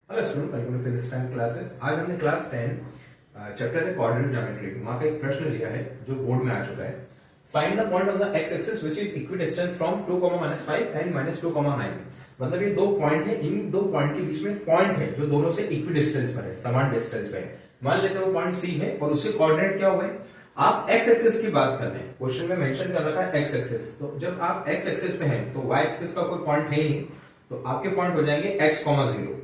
Hello student, welcome to physics 10 classes. आज हमने class 10 chapter है कोऑर्डिनेट ज्योमेट्री, वहां का एक प्रश्न लिया है जो बोर्ड में आ चुका है। Find the point on the x axis which is equidistance from 2, -5 and -2, 9। मतलब ये दो पॉइंट है, इन दो पॉइंट के बीच में पॉइंट है जो दोनों से इक्विडिस्टेंस पर है, समान डिस्टेंस पे है। मान लेते हैं वो पॉइंट सी है और उसके कोऑर्डिनेट क्या हुए। आप एक्स एक्सिस की बात कर रहे हैं, क्वेश्चन में मेंशन कर रखा है एक्स एक्सिस, तो जब आप एक्स एक्सिस पे हैं तो वाई एक्सिस का कोई पॉइंट है ही नहीं, तो आपके पॉइंट हो जाएंगे x, 0।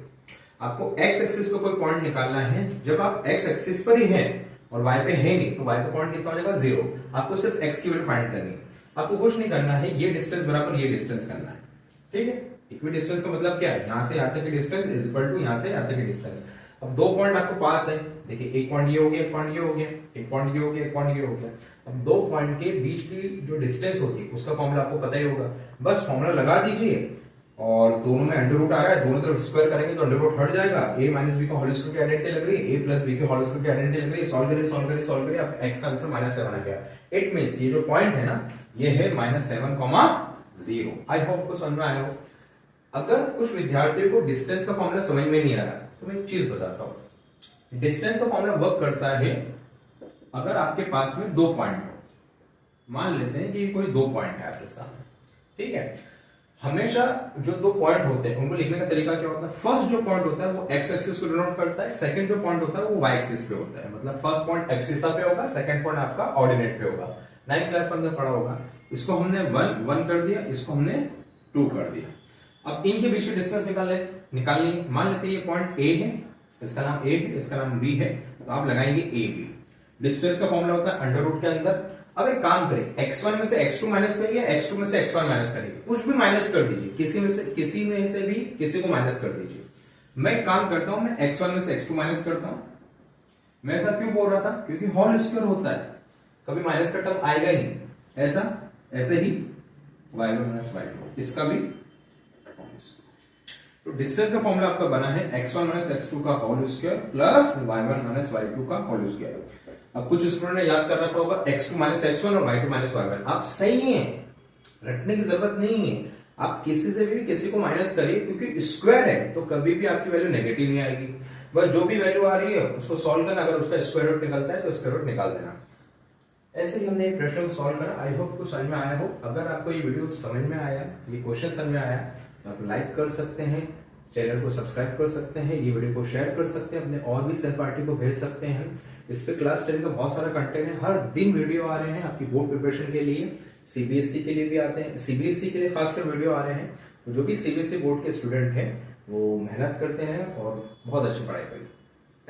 आपको x एक्सिस पे कोई पॉइंट निकालना है, जब आप x एक्सिस पर ही हैं और y पे है नहीं, तो y पे पॉइंट कितना हो जाएगा 0। आपको सिर्फ x की वैल्यू फाइंड करनी है, आपको कुछ नहीं करना है, ये डिस्टेंस बराबर ये डिस्टेंस करना है। ठीक है, इक्वी डिस्टेंस का मतलब क्या है, यहां से यहां तक की डिस्टेंस इज इक्वल टू यहां से यहां तक की डिस्टेंस। अब दो पॉइंट आपको पास है, देखिए एक पॉइंट ये हो गया, एक पॉइंट ये हो गया, एक पॉइंट ये हो गया, एक पॉइंट ये हो गया। अब दो पॉइंट के बीच की जो डिस्टेंस होती है उसका फॉर्मूला आपको पता ही होगा, बस फॉर्मूला लगा दीजिए और दोनों में अंडर रूट आ रहा है, दोनों तरफ स्क्वायर करेंगे तो अंडर रूट हट जाएगा। a माइनस बी का होल स्क्वायर की आइडेंटिटी लग रही है, a प्लस बी के होल स्क्वायर की आइडेंटिटी लग रही है। सॉल्व करिए सॉल्व करिए सॉल्व करिए, आप x का आंसर -7 आ गया। इट मींस ये जो पॉइंट है ना, ये है -7, 0। आई होप को समझ में आया हो। अगर कुछ विद्यार्थियों को डिस्टेंस का फॉर्मूला समझ में नहीं आ रहा तो मैं एक चीज बताता हूं। डिस्टेंस का फॉर्मूला वर्क करता है अगर आपके पास में दो पॉइंट हो। मान लेते हैं कि कोई दो पॉइंट है आपके सामने, ठीक है। हमेशा जो दो पॉइंट होते हैं उनको लिखने का तरीका क्या होता है, फर्स्ट जो पॉइंट होता है वो एक्स एक्सिस को डिनोट करता है, सेकंड जो पॉइंट होता है वो वाई एक्सिस पे होता है। मतलब फर्स्ट पॉइंट एक्सिस पे होगा, सेकंड पॉइंट आपका ऑर्डिनेट पे होगा। 9th क्लास में अंदर पढ़ा होगा। इसको हमने 1 कर दिया, इसको हमने 2 कर दिया। अब इनके बीच की डिस्टेंस निकालिए। मान लेते हैं ये पॉइंट ए है, इसका नाम ए है, इसका नाम बी है, तो आप लगाएंगे ए बी। डिस्टेंस का फॉर्मूला होता है अंडर रूट के अंदर। अब एक काम करें, x1 में से x2 माइनस करिए, x2 में से x1 माइनस करिए, कुछ भी माइनस कर दीजिए, किसी में से भी किसी को माइनस कर दीजिए। मैं एक काम करता हूं, मैं x1 में से x2 माइनस करता हूं। मैं ऐसा क्यों बोल रहा था, क्योंकि होल स्क्वायर होता है, कभी माइनस का टर्म आएगा ही नहीं। ऐसे ही y1 माइनस y2, इसका भी। तो डिस्टेंस का फॉर्मूला आपका बना है x1 माइनस x2 का whole square plus y1 minus y2 का होल स्क्वायर। अब कुछ स्टूडेंट ने याद कर रखा होगा x2 माइनस x1 और y2 माइनस y1। आप सही है, रटने की जरूरत नहीं है। आप किसी से भी किसी को माइनस करिए, क्योंकि स्क्वायर है तो कभी भी आपकी वैल्यू नेगेटिव नहीं आएगी। बस जो भी वैल्यू आ रही है उसको सॉल्व करना, अगर उसका स्क्वायर रूट निकलता है तो स्क्वायर रूट निकाल देना। ऐसे ही हमने प्रश्न को सॉल्व करा। आई होप को समझ में आया हो। अगर आपको ये वीडियो समझ में आया, ये क्वेश्चन समझ में आया, तो आप लाइक कर सकते हैं, चैनल को सब्सक्राइब कर सकते हैं, ये वीडियो को शेयर कर सकते हैं, अपने और भी सहपाठी को भेज सकते हैं। इस पे क्लास 10 का बहुत सारा कंटेंट है, हर दिन वीडियो आ रहे हैं आपकी बोर्ड प्रिपरेशन के लिए, सीबीएसई के लिए भी आते हैं, सीबीएसई के लिए खासकर वीडियो आ रहे हैं। तो जो भी सीबीएसई बोर्ड के स्टूडेंट हैं वो मेहनत करते हैं और बहुत अच्छी पढ़ाई करें।